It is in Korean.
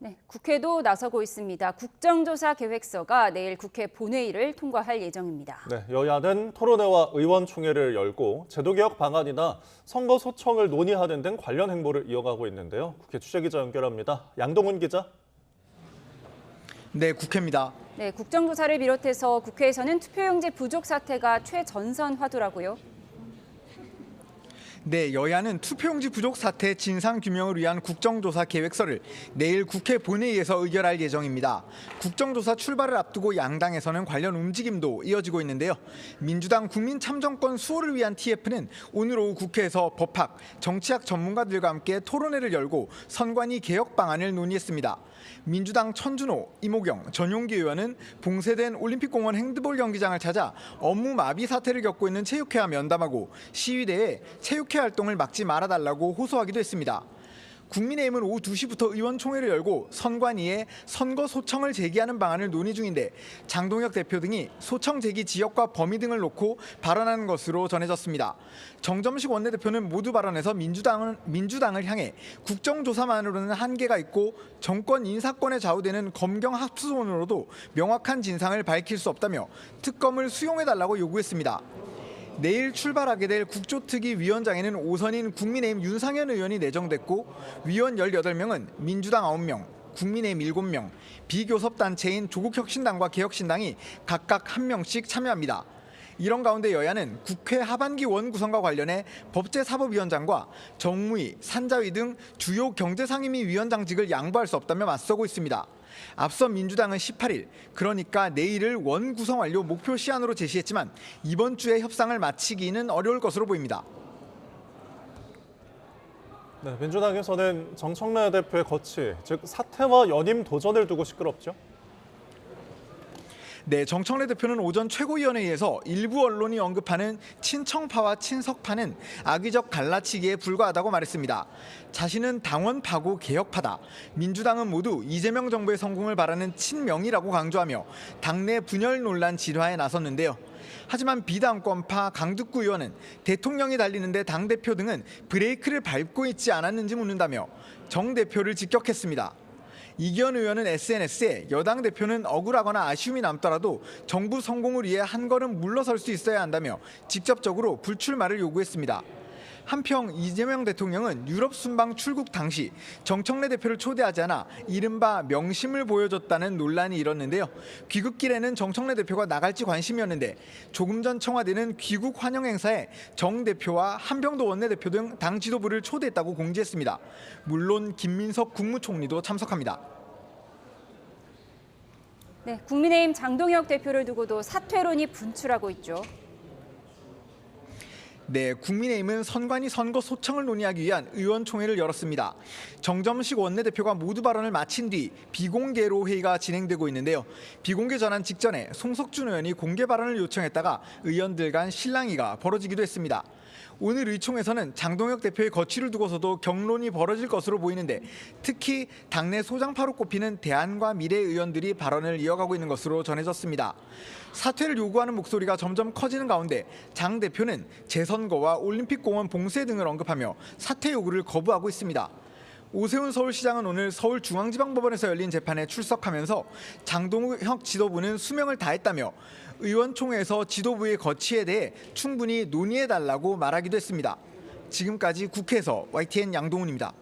네, 국회도 나서고 있습니다. 국정조사 계획서가 내일 국회 본회의를 통과할 예정입니다. 네, 여야는 토론회와 의원총회를 열고 제도개혁 방안이나 선거 소청을 논의하는 등 관련 행보를 이어가고 있는데요. 국회 취재기자 연결합니다. 양동훈 기자. 네, 국회입니다. 네, 국정조사를 비롯해서 국회에서는 투표용지 부족 사태가 최전선 화두라고요. 네, 여야는 투표용지 부족 사태 진상 규명을 위한 국정조사 계획서를 내일 국회 본회의에서 의결할 예정입니다. 국정조사 출발을 앞두고 양당에서는 관련 움직임도 이어지고 있는데요. 민주당 국민참정권 수호를 위한 TF는 오늘 오후 국회에서 법학, 정치학 전문가들과 함께 토론회를 열고 선관위 개혁 방안을 논의했습니다. 민주당 천준호, 이모경, 전용기 의원은 봉쇄된 올림픽공원 핸드볼 경기장을 찾아 업무 마비 사태를 겪고 있는 체육회와 면담하고 시위대에 체육회 활동을 막지 말아달라고 호소하기도 했습니다. 국민의힘은 오후 2시부터 의원총회를 열고 선관위에 선거 소청을 제기하는 방안을 논의 중인데 장동혁 대표 등이 소청 제기 지역과 범위 등을 놓고 발언하는 것으로 전해졌습니다. 정점식 원내대표는 모두 발언에서 민주당을 향해 국정조사만으로는 한계가 있고 정권 인사권에 좌우되는 검경 합수론으로도 명확한 진상을 밝힐 수 없다며 특검을 수용해달라고 요구했습니다. 내일 출발하게 될 국조특위 위원장에는 오선인 국민의힘 윤상현 의원이 내정됐고 위원 18명은 민주당 9명, 국민의힘 7명, 비교섭단체인 조국혁신당과 개혁신당이 각각 1명씩 참여합니다. 이런 가운데 여야는 국회 하반기 원구성과 관련해 법제사법위원장과 정무위, 산자위 등 주요 경제상임위 위원장직을 양보할 수 없다며 맞서고 있습니다. 앞서 민주당은 18일, 그러니까 내일을 원구성 완료 목표 시한으로 제시했지만 이번 주에 협상을 마치기는 어려울 것으로 보입니다. 네, 민주당에서는 정청래 대표의 거취, 즉 사퇴와 연임 도전을 두고 시끄럽죠. 네, 정청래 대표는 오전 최고위원회에서 일부 언론이 언급하는 친청파와 친석파는 악의적 갈라치기에 불과하다고 말했습니다. 자신은 당원파고 개혁파다. 민주당은 모두 이재명 정부의 성공을 바라는 친명이라고 강조하며 당내 분열 논란 질화에 나섰는데요. 하지만 비당권파 강득구 의원은 대통령이 달리는데 당대표 등은 브레이크를 밟고 있지 않았는지 묻는다며 정 대표를 직격했습니다. 이기현 의원은 SNS에 여당 대표는 억울하거나 아쉬움이 남더라도 정부 성공을 위해 한 걸음 물러설 수 있어야 한다며 직접적으로 불출마를 요구했습니다. 한편 이재명 대통령은 유럽 순방 출국 당시 정청래 대표를 초대하지 않아 이른바 명심을 보여줬다는 논란이 일었는데요. 귀국길에는 정청래 대표가 나갈지 관심이었는데 조금 전 청와대는 귀국 환영 행사에 정 대표와 한병도 원내대표 등 당 지도부를 초대했다고 공지했습니다. 물론 김민석 국무총리도 참석합니다. 네, 국민의힘 장동혁 대표를 두고도 사퇴론이 분출하고 있죠. 네, 국민의힘은 선관위 선거 소청을 논의하기 위한 의원총회를 열었습니다. 정점식 원내대표가 모두 발언을 마친 뒤 비공개로 회의가 진행되고 있는데요. 비공개 전환 직전에 송석준 의원이 공개 발언을 요청했다가 의원들 간 실랑이가 벌어지기도 했습니다. 오늘 의총에서는 장동혁 대표의 거취를 두고서도 격론이 벌어질 것으로 보이는데 특히 당내 소장파로 꼽히는 대안과 미래 의원들이 발언을 이어가고 있는 것으로 전해졌습니다. 사퇴를 요구하는 목소리가 점점 커지는 가운데 장 대표는 재선거와 올림픽공원 봉쇄 등을 언급하며 사퇴 요구를 거부하고 있습니다. 오세훈 서울시장은 오늘 서울중앙지방법원에서 열린 재판에 출석하면서 장동혁 지도부는 수명을 다했다며 의원총회에서 지도부의 거취에 대해 충분히 논의해달라고 말하기도 했습니다. 지금까지 국회에서 YTN 양동훈입니다.